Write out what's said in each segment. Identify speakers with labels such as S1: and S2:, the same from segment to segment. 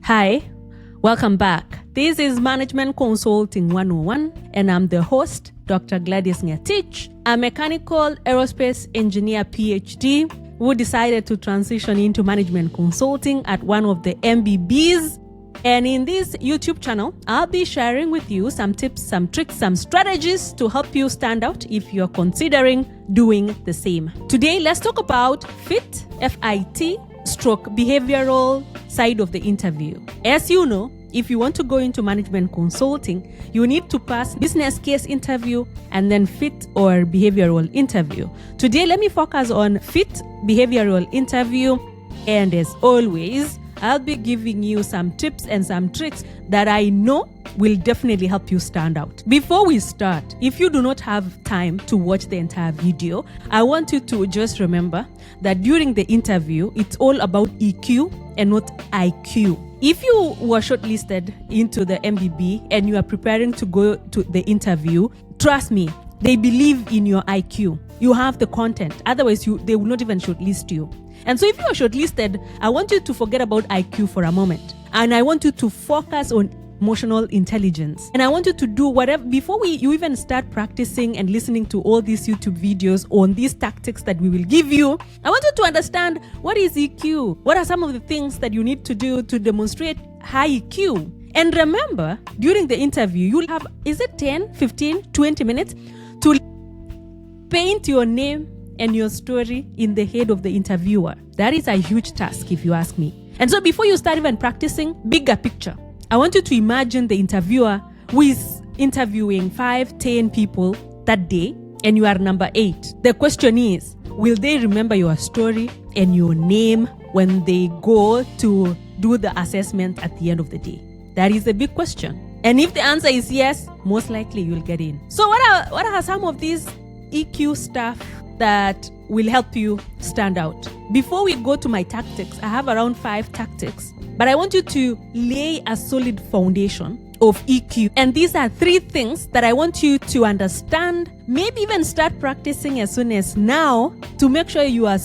S1: Hi, welcome back. This is Management Consulting 101, and I'm the host, Dr. Gladys Ngetich, a mechanical aerospace engineer PhD who decided to transition into management consulting at one of the MBBs. And in this YouTube channel, I'll be sharing with you some tips, some tricks, some strategies to help you stand out if you're considering doing the same. Today, let's talk about FIT, F-I-T, stroke behavioral side of the interview. As you know, if you want to go into management consulting, you need to pass business case interview and then FIT or behavioral interview. Today, let me focus on FIT behavioral interview. And as always, I'll be giving you some tips and some tricks that I know will definitely help you stand out. Before we start, if you do not have time to watch the entire video, I want you to just remember that during the interview, it's all about EQ and not IQ. If you were shortlisted into the MBB and you are preparing to go to the interview, trust me, they believe in your IQ. You have the content. Otherwise, they will not even shortlist you. And so if you are shortlisted, I want you to forget about IQ for a moment. And I want you to focus on emotional intelligence. And I want you to do whatever, before you even start practicing and listening to all these YouTube videos on these tactics that we will give you, I want you to understand what is EQ. What are some of the things that you need to do to demonstrate high EQ? And remember, during the interview, you'll have, 10, 15, 20 minutes to paint your name and your story in the head of the interviewer. That is a huge task, if you ask me. And so before you start even practicing, bigger picture. I want you to imagine the interviewer who is interviewing 5, 10 people that day, and you are number 8. The question is, will they remember your story and your name when they go to do the assessment at the end of the day? That is a big question. And if the answer is yes, most likely you'll get in. So what are some of these EQ stuff that will help you stand out? Before we go to my tactics, I have around 5 tactics, but I want you to lay a solid foundation of EQ. And these are 3 things that I want you to understand, maybe even start practicing as soon as now to make sure your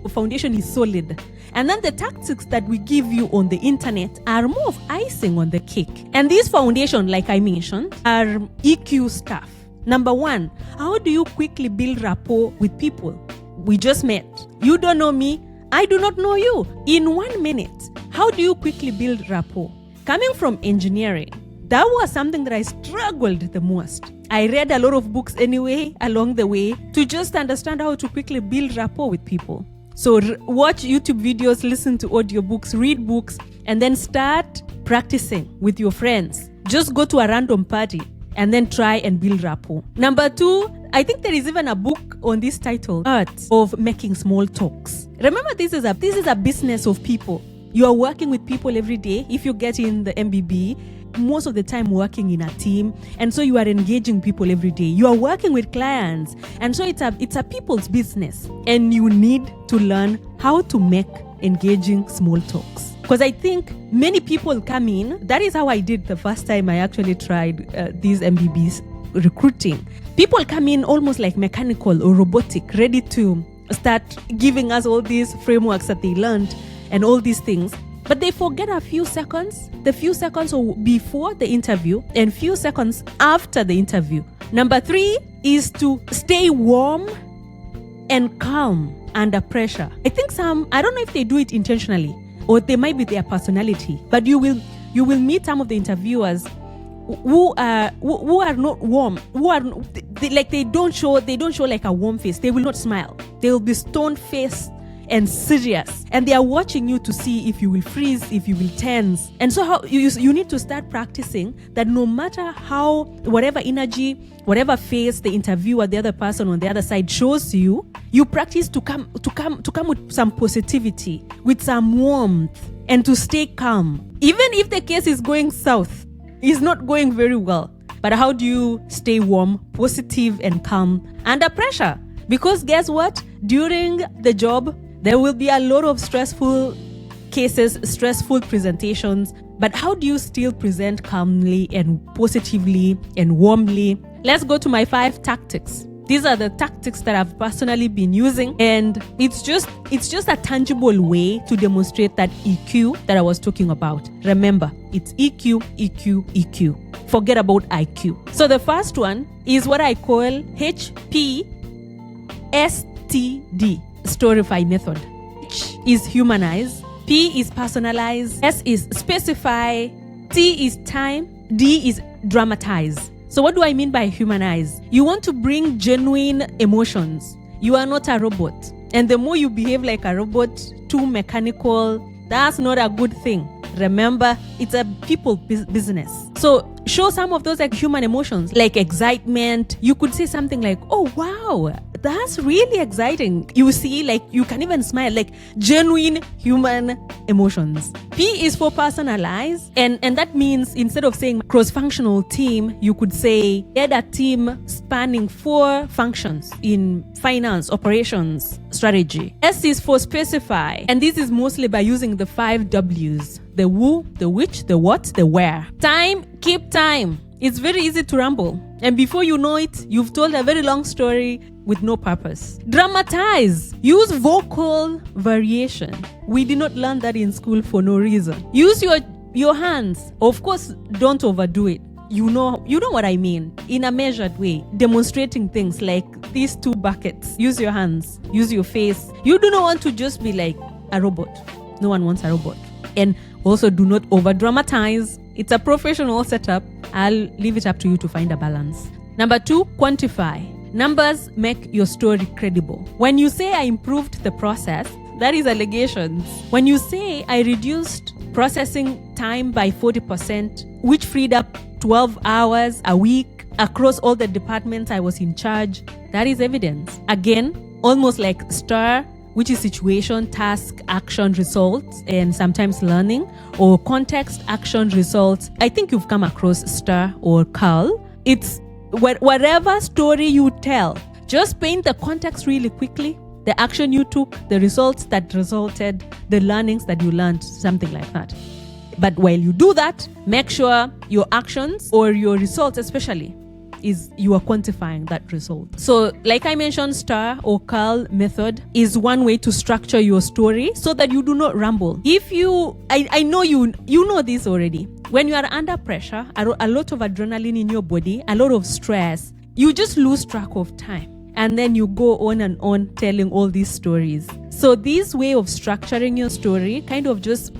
S1: foundation is solid. And then the tactics that we give you on the internet are more of icing on the cake. And these foundation, like I mentioned, are EQ stuff. Number 1, how do you quickly build rapport with people? We just met. You don't know me. I do not know you. In 1 minute, how do you quickly build rapport? Coming from engineering, that was something that I struggled the most. I read a lot of books anyway along the way to just understand how to quickly build rapport with people. So watch YouTube videos, listen to audiobooks, read books, and then start practicing with your friends. Just go to a random party and then try and build rapport. Number 2, I think there is even a book on this title, Art of Making Small Talks. Remember, this is a business of people. You are working with people every day. If you get in the MBB, most of the time working in a team, and so you are engaging people every day. You are working with clients, and so it's a people's business, and you need to learn how to make engaging small talks. Because I think many people come in, that is how I did the first time I actually tried these MBBs recruiting. People come in almost like mechanical or robotic, ready to start giving us all these frameworks that they learned and all these things. But they forget the few seconds before the interview and few seconds after the interview. Number 3 is to stay warm and calm under pressure. I think I don't know if they do it intentionally, or they might be their personality, but you will meet some of the interviewers who are not warm, they don't show like a warm face. They will not smile. They will be stone faced and serious, and they are watching you to see if you will freeze, if you will tense. And so how you need to start practicing that. No matter how, whatever energy, whatever face the interviewer, the other person on the other side shows you, you practice to come with some positivity, with some warmth, and to stay calm. Even if the case is going south, is not going very well, but how do you stay warm, positive, and calm under pressure? Because guess what? During the job, there will be a lot of stressful cases, stressful presentations, but how do you still present calmly and positively and warmly? Let's go to my 5 tactics. These are the tactics that I've personally been using, and it's just a tangible way to demonstrate that EQ that I was talking about. Remember, it's EQ, EQ, EQ. Forget about IQ. So the first one is what I call HPSTD, Storify method. H is humanize, P is personalize, S is specify, T is time, D is dramatize. So what do I mean by humanize? You want to bring genuine emotions. You are not a robot. And the more you behave like a robot, too mechanical, that's not a good thing. Remember, it's a people business. So show some of those like human emotions, like excitement. You could say something like, oh, wow, that's really exciting. You see, like you can even smile, like genuine human emotions. P is for personalize. And that means instead of saying cross-functional team, you could say they had a team spanning 4 functions in finance, operations, strategy. S is for specify. And this is mostly by using the 5 W's. The who, the which, the what, the where. Time, keep time. It's very easy to ramble. And before you know it, you've told a very long story with no purpose. Dramatize. Use vocal variation. We did not learn that in school for no reason. Use your hands. Of course, don't overdo it. You know what I mean. In a measured way. Demonstrating things like these 2 buckets. Use your hands. Use your face. You do not want to just be like a robot. No one wants a robot. And also do not over dramatize. It's a professional setup. I'll leave it up to you to find a balance. Number 2, quantify. Numbers make your story credible. When you say I improved the process, that is allegations. When you say I reduced processing time by 40%, which freed up 12 hours a week across all the departments I was in charge, that is evidence. Again, almost like STAR, which is situation, task, action, results, and sometimes learning, or context, action, results. I think you've come across STAR or CAL. It's whatever story you tell, just paint the context really quickly, the action you took, the results that resulted, the learnings that you learned, something like that. But while you do that, make sure your actions or your results especially is you are quantifying that result. So like I mentioned, STAR or CAL method is one way to structure your story so that you do not ramble. If I know you know this already. When you are under pressure, a lot of adrenaline in your body, a lot of stress, you just lose track of time. And then you go on and on telling all these stories. So this way of structuring your story kind of just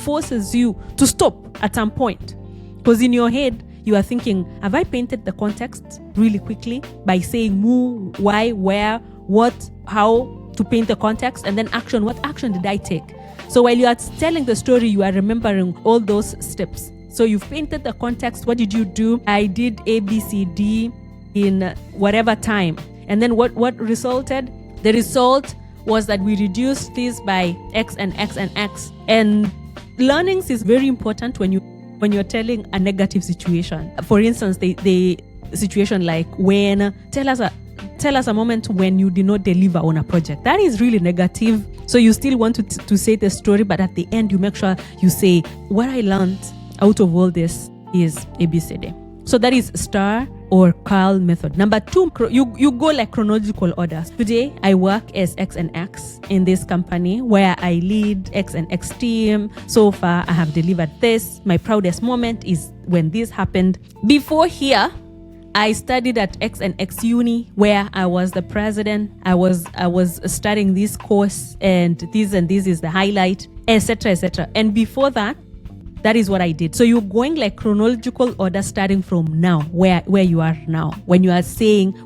S1: forces you to stop at some point. Because in your head, you are thinking, have I painted the context really quickly by saying who, why, where, what, how to paint the context, and then action. What action did I take? So while you are telling the story, you are remembering all those steps. So you've painted the context. What did you do? I did A, B, C, D in whatever time. And then what resulted? The result was that we reduced this by X and X and X. And learnings is very important when you're telling a negative situation. For instance, the situation like tell us a moment when you did not deliver on a project. That is really negative. So you still want to say the story, but at the end you make sure you say what I learned out of all this is ABCD. So that is STAR or CAL method. Number 2, you go like chronological orders. Today, I work as X and X in this company where I lead X and X team. So far, I have delivered this. My proudest moment is when this happened. Before here, I studied at X and X uni where I was the president. I was studying this course and this is the highlight, etc., etc. And before that, that is what I did. So you're going like chronological order starting from now, where you are now, when you are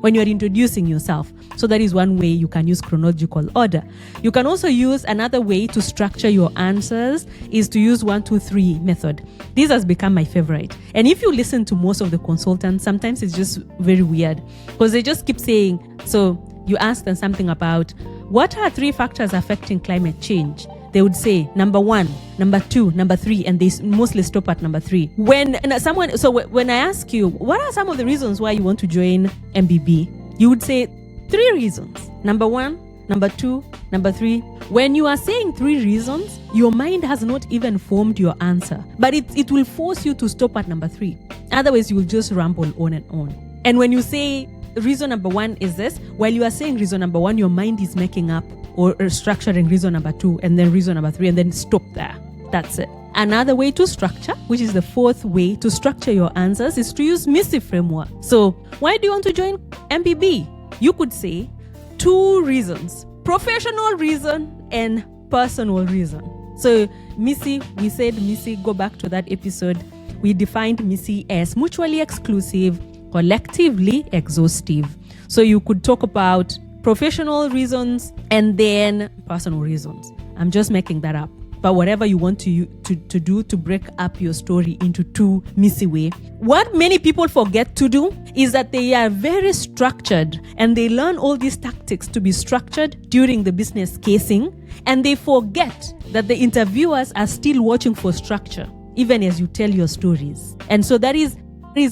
S1: introducing yourself. So that is one way you can use chronological order. You can also use another way to structure your answers is to use 1, 2, 3 method. This has become my favorite. And if you listen to most of the consultants, sometimes it's just very weird because they just keep saying, so you ask them something about what are 3 factors affecting climate change? They would say number 1, number 2, number 3, and they mostly stop at number 3. When I ask you, what are some of the reasons why you want to join MBB? You would say 3 reasons. Number 1, number 2, number 3. When you are saying 3 reasons, your mind has not even formed your answer, but it will force you to stop at number 3. Otherwise, you will just ramble on and on. And when you say reason number one is this. While you are saying reason number one, your mind is making up or structuring reason number two, and then reason number three, and then stop there. That's it. Another way to structure, which is the fourth way to structure your answers, is to use Missy framework. So why do you want to join MBB? You could say 2 reasons: professional reason and personal reason. So Missy, we said Missy, go back to that episode. We defined Missy as mutually exclusive, collectively exhaustive. So you could talk about professional reasons and then personal reasons. I'm just making that up. But whatever you want to do to break up your story into 2 Missy way. What many people forget to do is that they are very structured and they learn all these tactics to be structured during the business casing, and they forget that the interviewers are still watching for structure even as you tell your stories. And so that is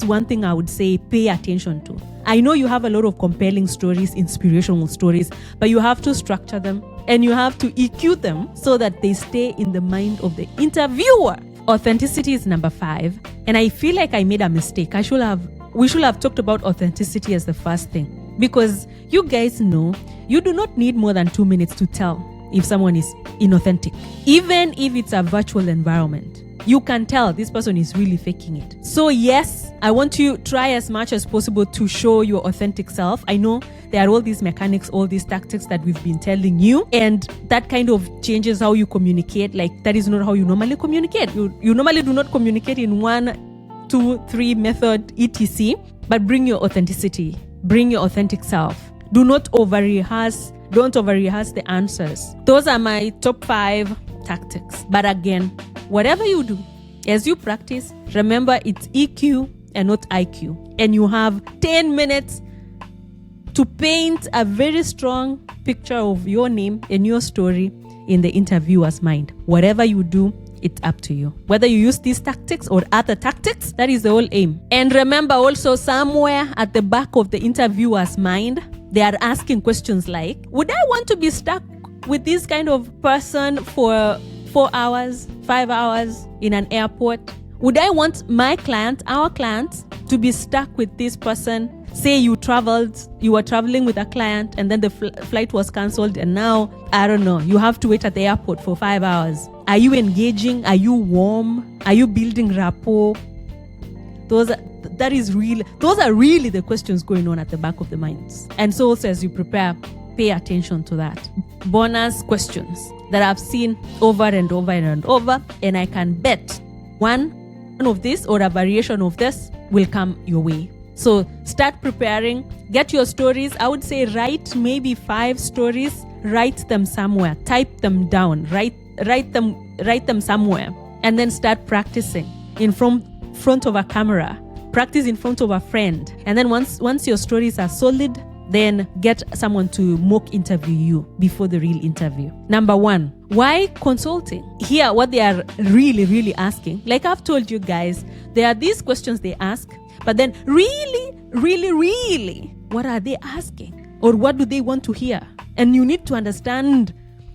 S1: one thing I would say pay attention to. I know you have a lot of compelling stories, inspirational stories, but you have to structure them and you have to EQ them so that they stay in the mind of the interviewer. Authenticity is number 5. And I feel like I made a mistake. We should have talked about authenticity as the first thing, because you guys know you do not need more than 2 minutes to tell if someone is inauthentic. Even if it's a virtual environment, you can tell this person is really faking it. So yes, I want you to try as much as possible to show your authentic self. I know there are all these mechanics, all these tactics that we've been telling you, and that kind of changes how you communicate. Like, that is not how you normally communicate. You normally do not communicate in 1, 2, 3 method, etc. But bring your authenticity. Bring your authentic self. Do not over-rehearse. Don't over-rehearse the answers. Those are my top 5 tactics. But again, whatever you do, as you practice, remember it's EQ and not IQ. And you have 10 minutes to paint a very strong picture of your name and your story in the interviewer's mind. Whatever you do, it's up to you. Whether you use these tactics or other tactics, that is the whole aim. And remember also, somewhere at the back of the interviewer's mind, they are asking questions like, would I want to be stuck with this kind of person for 4 hours, 5 hours in an airport? Would I want our client, to be stuck with this person? Say you were traveling with a client and then the flight was cancelled, and now, I don't know, you have to wait at the airport for 5 hours. Are you engaging? Are you warm? Are you building rapport? Those are really the questions going on at the back of the minds. And so also, as you prepare, pay attention to that. Bonus questions that I've seen over and over and over, and I can bet one of this or a variation of this will come your way. So start preparing, get your stories. I would say write maybe 5 stories, write them somewhere, type them down, write them somewhere, and then start practicing in front of a camera, practice in front of a friend. And then once your stories are solid, then get someone to mock interview you before the real interview. Number 1, why consulting? Here, what they are really, really asking, like I've told you guys, there are these questions they ask, but then really, really, really, what are they asking? Or what do they want to hear? And you need to understand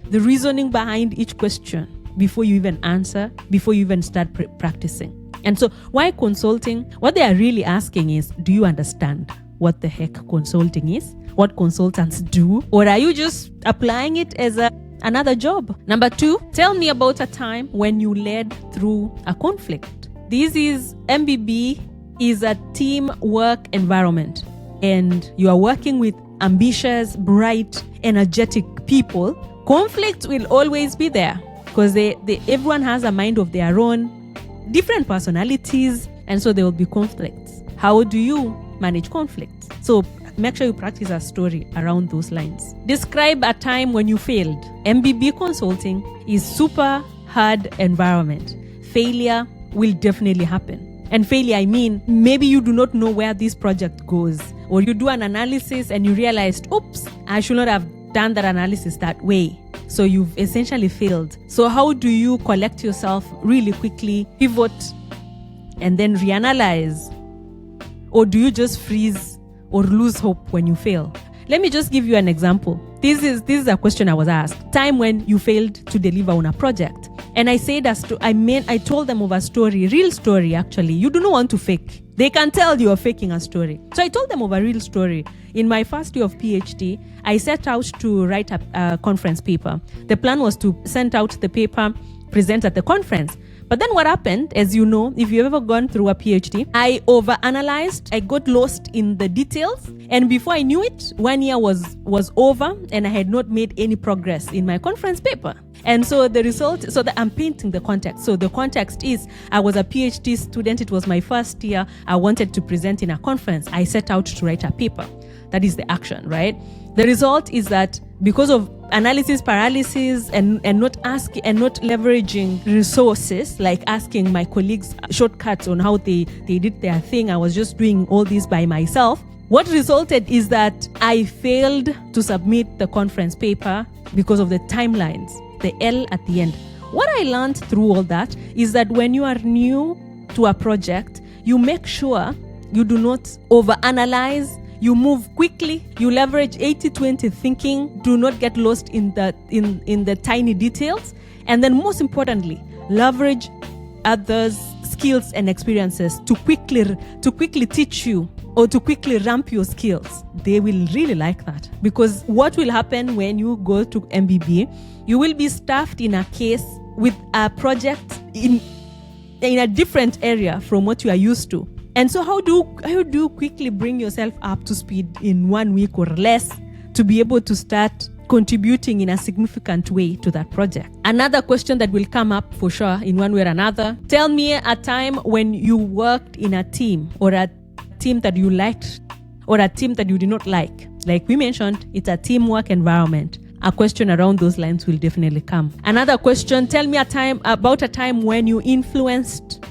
S1: the reasoning behind each question before you even answer, before you even start practicing. And so why consulting? What they are really asking is, do you understand what the heck consulting is? What consultants do? Or are you just applying it as another job? Number 2, tell me about a time when you led through a conflict. This is MBB is a teamwork environment, and you are working with ambitious, bright, energetic people. Conflict will always be there because everyone has a mind of their own, different personalities, and so there will be conflicts. How do you manage conflicts? So make sure you practice a story around those lines. Describe a time when you failed. MBB consulting is super hard environment. Failure will definitely happen. And failure, I mean, maybe you do not know where this project goes, or you do an analysis and you realized, oops, I should not have done that analysis that way. So you've essentially failed. So how do you collect yourself really quickly, pivot, and then reanalyze? Or do you just freeze or lose hope when you fail? Let me just give you an example. This is a question I was asked. Time when you failed to deliver on a project. And I said I told them of a story, real story actually. You do not want to fake. They can tell you are faking a story. So I told them of a real story. In my first year of PhD, I set out to write a conference paper. The plan was to send out the paper, present at the conference. But then what happened, as you know, if you've ever gone through a PhD, I overanalyzed, I got lost in the details. And before I knew it, 1 year was over and I had not made any progress in my conference paper. And so the result, I'm painting the context. So the context is, I was a PhD student. It was my first year. I wanted to present in a conference. I set out to write a paper. That is the action, right? The result is that because of analysis paralysis and not leveraging resources, like asking my colleagues shortcuts on how they did their thing, I was just doing all this by myself. What resulted is that I failed to submit the conference paper because of the timelines, the L at the end. What I learned through all that is that when you are new to a project, you make sure you do not overanalyze. You move quickly, you leverage 80-20 thinking, do not get lost in the tiny details, and then most importantly, leverage others' skills and experiences to quickly teach you or to quickly ramp your skills. They will really like that, because what will happen when you go to MBB, you will be staffed in a case with a project in a different area from what you are used to. And so how do you quickly bring yourself up to speed in 1 week or less to be able to start contributing in a significant way to that project? Another question that will come up for sure in one way or another. Tell me a time when you worked in a team, or a team that you liked or a team that you did not like. Like we mentioned, it's a teamwork environment. A question around those lines will definitely come. Another question, tell me about a time when you influenced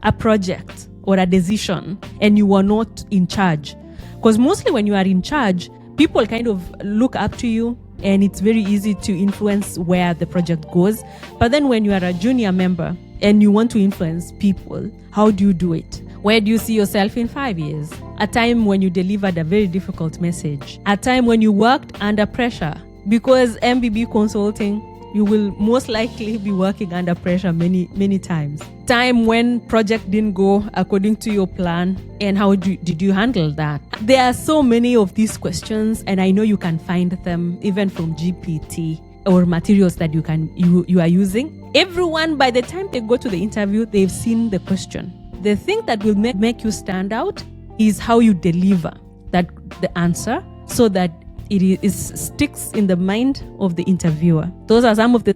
S1: a project or a decision and you were not in charge. Because mostly when you are in charge, people kind of look up to you and it's very easy to influence where the project goes. But then when you are a junior member and you want to influence people, how do you do it? Where do you see yourself in 5 years? A time when you delivered a very difficult message. A time when you worked under pressure. Because MBB consulting, you will most likely be working under pressure many times. Time when project didn't go according to your plan, and how did you handle that? There are so many of these questions, and I know you can find them even from GPT or materials that you are using. Everyone, by the time they go to the interview, they've seen the question. The thing that will make you stand out is how you deliver the answer so that it sticks in the mind of the interviewer. Those are some of the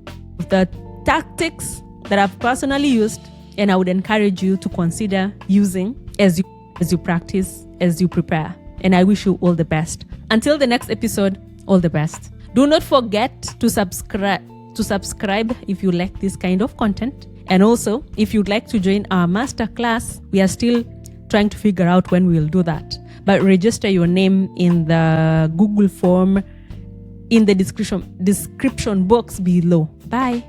S1: tactics that I've personally used, and I would encourage you to consider using as you practice, as you prepare. And I wish you all the best. Until the next episode, all the best. Do not forget to subscribe if you like this kind of content. And also, if you'd like to join our masterclass, we are still trying to figure out when we will do that. But register your name in the Google form in the description box below. Bye.